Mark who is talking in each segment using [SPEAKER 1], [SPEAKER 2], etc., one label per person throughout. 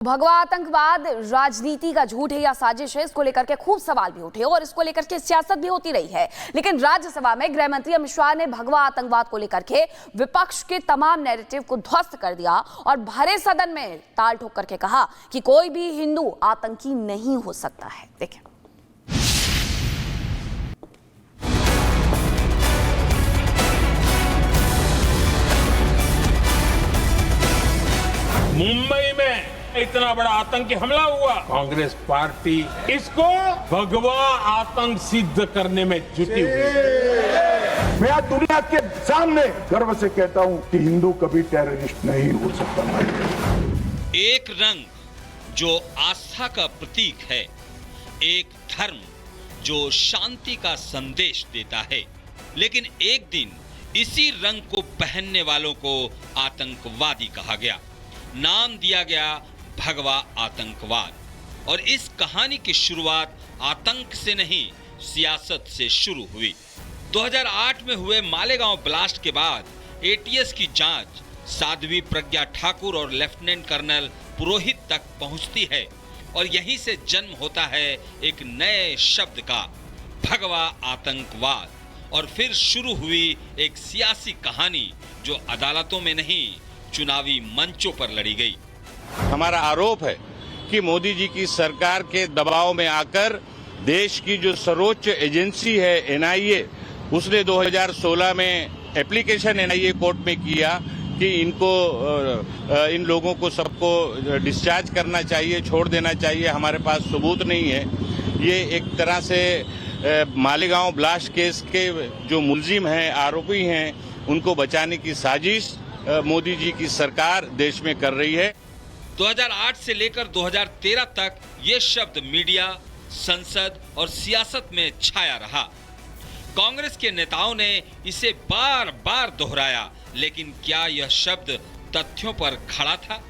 [SPEAKER 1] भगवा आतंकवाद राजनीति का झूठ है या साजिश है, इसको लेकर के खूब सवाल भी उठे और इसको लेकर के सियासत भी होती रही है। लेकिन राज्यसभा में गृह मंत्री अमित शाह ने भगवा आतंकवाद को लेकर के विपक्ष के तमाम नैरेटिव को ध्वस्त कर दिया और भरे सदन में ताल ठोक करके कहा कि कोई भी हिंदू आतंकी नहीं हो सकता है। देखें।
[SPEAKER 2] मुंबई में इतना बड़ा आतंकी हमला हुआ, कांग्रेस पार्टी इसको भगवा आतंक सिद्ध करने में जुटी हुई है।
[SPEAKER 3] मैं आज दुनिया के सामने गर्व से कहता हूं कि हिंदू कभी टेररिस्ट नहीं हो सकता।
[SPEAKER 4] एक रंग जो आस्था का प्रतीक है, एक धर्म जो शांति का संदेश देता है, लेकिन एक दिन इसी रंग को पहनने वालों को आतंकवादी कहा गया, नाम दिया गया भगवा आतंकवाद। और इस कहानी की शुरुआत आतंक से नहीं, सियासत से शुरू हुई। 2008 में हुए मालेगांव ब्लास्ट के बाद एटीएस की जांच साध्वी प्रज्ञा ठाकुर और लेफ्टिनेंट कर्नल पुरोहित तक पहुंचती है और यहीं से जन्म होता है एक नए शब्द का, भगवा आतंकवाद। और फिर शुरू हुई एक सियासी कहानी जो अदालतों में नहीं, चुनावी मंचों पर लड़ी गई।
[SPEAKER 5] हमारा आरोप है कि मोदी जी की सरकार के दबाव में आकर देश की जो सर्वोच्च एजेंसी है एनआईए, उसने 2016 में एप्लीकेशन एनआईए कोर्ट में किया कि इन लोगों को सबको डिस्चार्ज करना चाहिए, छोड़ देना चाहिए, हमारे पास सबूत नहीं है। ये एक तरह से मालेगांव ब्लास्ट केस के जो मुलजिम हैं, आरोपी हैं, उनको बचाने की साजिश मोदी जी की सरकार देश में कर रही है।
[SPEAKER 4] 2008 से लेकर 2013 तक ये शब्द मीडिया, संसद और सियासत में छाया रहा। कांग्रेस के नेताओं ने इसे बार बार दोहराया, लेकिन क्या यह शब्द तथ्यों पर खड़ा था?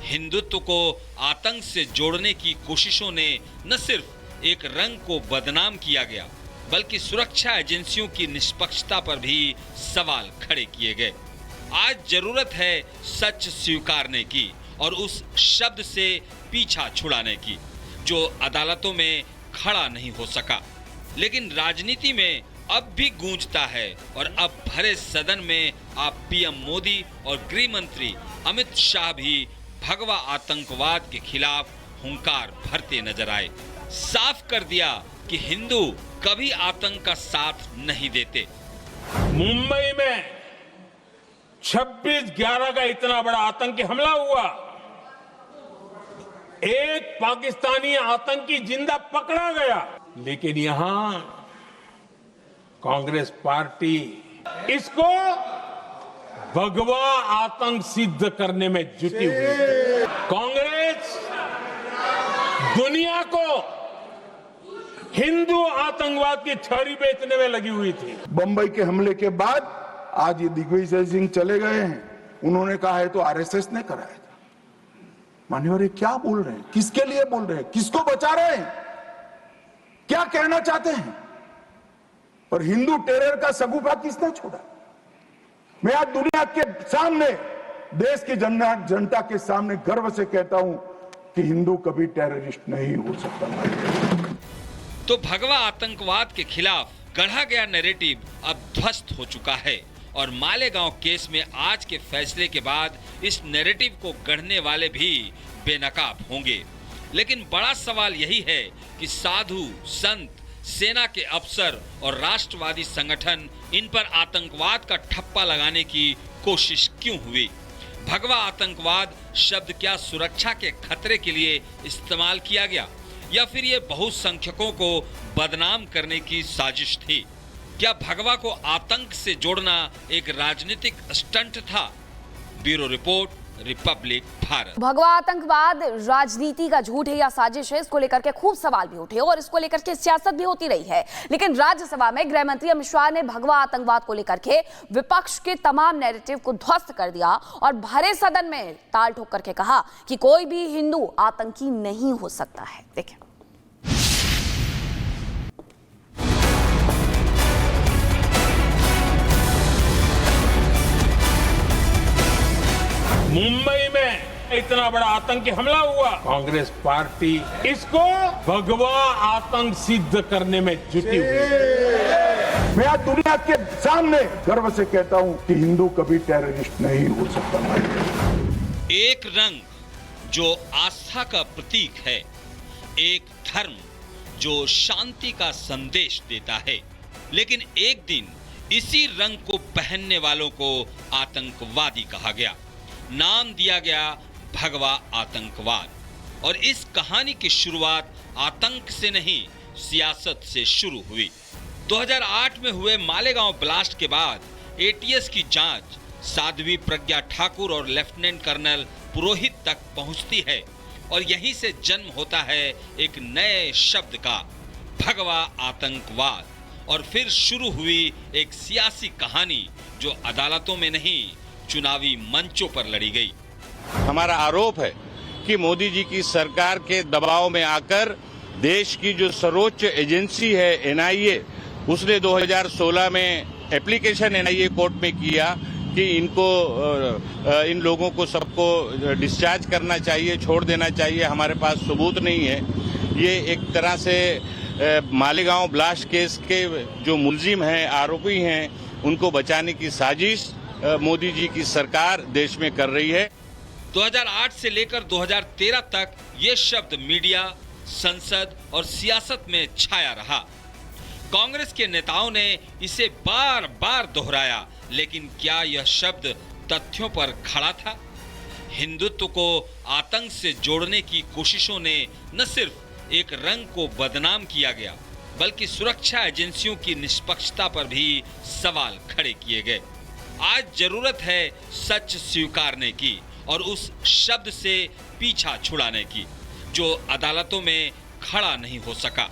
[SPEAKER 4] हिंदुत्व को आतंक से जोड़ने की कोशिशों ने न सिर्फ एक रंग को बदनाम किया गया, बल्कि सुरक्षा एजेंसियों की निष्पक्षता पर भी सवाल खड़े किए गए। आज जरूरत है सच स्वीकारने की और उस शब्द से पीछा छुड़ाने की जो अदालतों में खड़ा नहीं हो सका, लेकिन राजनीति में अब भी गूंजता है। और अब भरे सदन में आप पीएम मोदी और गृह मंत्री अमित शाह भी भगवा आतंकवाद के खिलाफ हुंकार भरते नजर आए। साफ कर दिया कि हिंदू कभी आतंक का साथ नहीं देते।
[SPEAKER 2] मुंबई में 26/11 का इतना बड़ा आतंकी हमला हुआ, एक पाकिस्तानी आतंकी जिंदा पकड़ा गया, लेकिन यहां कांग्रेस पार्टी इसको भगवा आतंक सिद्ध करने में जुटी हुई है। कांग्रेस दुनिया को हिंदू आतंकवाद की छड़ी बेचने में लगी हुई थी।
[SPEAKER 3] बंबई के हमले के बाद आज ये दिग्विजय सिंह चले गए हैं, उन्होंने कहा है तो आरएसएस ने कराया था। मान्यवर ये क्या बोल रहे हैं, किसके लिए बोल रहे हैं, किसको बचा रहे हैं, क्या कहना चाहते हैं? और हिंदू टेरर का सगुफा किसने छोड़ा? मैं आज दुनिया के सामने, देश की जनता के सामने गर्व से कहता हूं कि हिंदू कभी टेररिस्ट नहीं हो सकता।
[SPEAKER 4] तो भगवा आतंकवाद के खिलाफ गढ़ा गया नैरेटिव अब ध्वस्त हो चुका है और मालेगांव केस में आज के फैसले के बाद इस नैरेटिव को गढ़ने वाले भी बेनकाब होंगे। लेकिन बड़ा सवाल यही है कि साधु, संत, सेना के अफसर और राष्ट्रवादी संगठन इन पर आतंकवाद का ठप्पा लगाने की कोशिश क्यों हुई? भगवा आतंकवाद शब्द क्या सुरक्षा के खतरे के लिए इस्तेमाल किया गया, या फिर ये बहुसंख्यकों को बदनाम करने की साजिश थी? क्या भगवा को आतंक से जोड़ना एक राजनीतिक स्टंट था? Bureau report, Republic Bharat.
[SPEAKER 1] भगवा आतंकवाद राजनीति का झूठ है या साजिश है, इसको लेकर के खूब सवाल भी उठे और इसको लेकर के सियासत भी होती रही है। लेकिन राज्यसभा में गृह मंत्री अमित शाह ने भगवा आतंकवाद को लेकर के विपक्ष के तमाम नैरेटिव को ध्वस्त कर दिया और भरे सदन में ताल ठोक करके कहा कि कोई भी हिंदू आतंकी नहीं हो सकता है। देखें।
[SPEAKER 2] मुंबई में इतना बड़ा आतंकी हमला हुआ, कांग्रेस पार्टी इसको भगवा आतंक सिद्ध करने में जुटी हुई है।
[SPEAKER 3] मैं आज दुनिया के सामने गर्व से कहता हूं कि हिंदू कभी टेररिस्ट नहीं हो सकता।
[SPEAKER 4] एक रंग जो आस्था का प्रतीक है, एक धर्म जो शांति का संदेश देता है, लेकिन एक दिन इसी रंग को पहनने वालों को आतंकवादी कहा गया, नाम दिया गया भगवा आतंकवाद। और इस कहानी की शुरुआत आतंक से नहीं, सियासत से शुरू हुई। 2008 में हुए मालेगांव ब्लास्ट के बाद एटीएस की जांच साध्वी प्रज्ञा ठाकुर और लेफ्टिनेंट कर्नल पुरोहित तक पहुंचती है और यहीं से जन्म होता है एक नए शब्द का, भगवा आतंकवाद। और फिर शुरू हुई एक सियासी कहानी जो अदालतों में नहीं, चुनावी मंचों पर लड़ी गई।
[SPEAKER 5] हमारा आरोप है कि मोदी जी की सरकार के दबाव में आकर देश की जो सर्वोच्च एजेंसी है एनआईए, उसने 2016 में एप्लीकेशन एनआईए कोर्ट में किया कि इन लोगों को सबको डिस्चार्ज करना चाहिए, छोड़ देना चाहिए, हमारे पास सबूत नहीं है। ये एक तरह से मालेगांव ब्लास्ट केस के जो मुलजिम हैं, आरोपी हैं, उनको बचाने की साजिश मोदी जी की सरकार देश में कर रही है।
[SPEAKER 4] 2008 से लेकर 2013 तक ये शब्द मीडिया, संसद और सियासत में छाया रहा। कांग्रेस के नेताओं ने इसे बार बार दोहराया, लेकिन क्या यह शब्द तथ्यों पर खड़ा था? हिंदुत्व को आतंक से जोड़ने की कोशिशों ने न सिर्फ एक रंग को बदनाम किया गया, बल्कि सुरक्षा एजेंसियों की निष्पक्षता पर भी सवाल खड़े किए गए। आज जरूरत है सच स्वीकारने की और उस शब्द से पीछा छुड़ाने की जो अदालतों में खड़ा नहीं हो सका,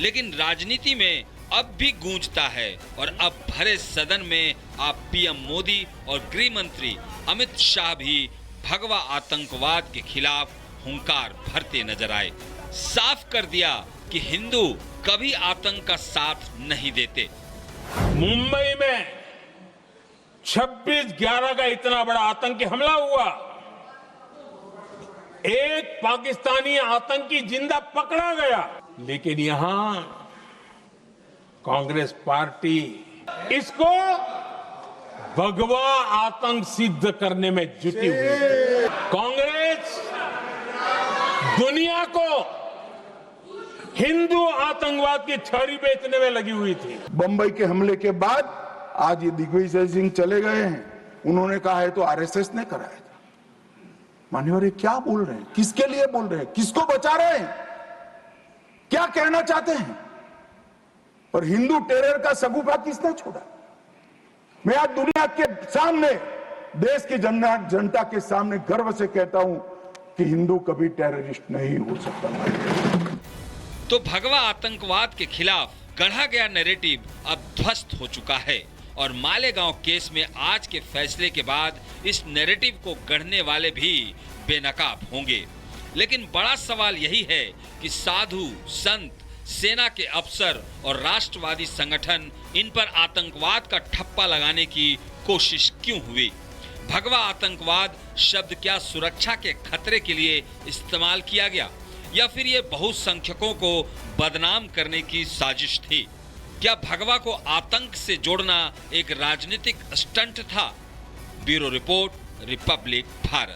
[SPEAKER 4] लेकिन राजनीति में अब भी गूंजता है। और अब भरे सदन में आप पीएम मोदी और गृह मंत्री अमित शाह भी भगवा आतंकवाद के खिलाफ हुंकार भरते नजर आए। साफ कर दिया कि हिंदू कभी आतंक का साथ नहीं देते।
[SPEAKER 2] मुंबई में 26/11 का इतना बड़ा आतंकी हमला हुआ, एक पाकिस्तानी आतंकी जिंदा पकड़ा गया, लेकिन यहां कांग्रेस पार्टी इसको भगवा आतंक सिद्ध करने में जुटी हुई है। कांग्रेस दुनिया को हिंदू आतंकवाद की छड़ी बेचने में लगी हुई थी।
[SPEAKER 3] बंबई के हमले के बाद आज ये दिग्विजय सिंह चले गए हैं, उन्होंने कहा है तो आरएसएस ने कराया था। मान्यवर, क्या बोल रहे हैं? किसके लिए बोल रहे हैं? किसको बचा रहे हैं? क्या कहना चाहते हैं? और हिंदू टेरर का सगुफा किसने छोड़ा? मैं आज दुनिया के सामने, देश की जनता के सामने गर्व से कहता हूं कि हिंदू कभी टेररिस्ट नहीं हो सकता।
[SPEAKER 4] तो भगवा आतंकवाद के खिलाफ गढ़ा गया नैरेटिव अब ध्वस्त हो चुका है और मालेगांव केस में आज के फैसले के बाद इस नैरेटिव को गढ़ने वाले भी बेनकाब होंगे। लेकिन बड़ा सवाल यही है कि साधु, संत, सेना के अफसर और राष्ट्रवादी संगठन इन पर आतंकवाद का ठप्पा लगाने की कोशिश क्यों हुई? भगवा आतंकवाद शब्द क्या सुरक्षा के खतरे के लिए इस्तेमाल किया गया या फिर ये बहुसंख्यकों को बदनाम करने की साजिश थी? क्या भगवा को आतंक से जोड़ना एक राजनीतिक स्टंट था? Bureau report, Republic Bharat.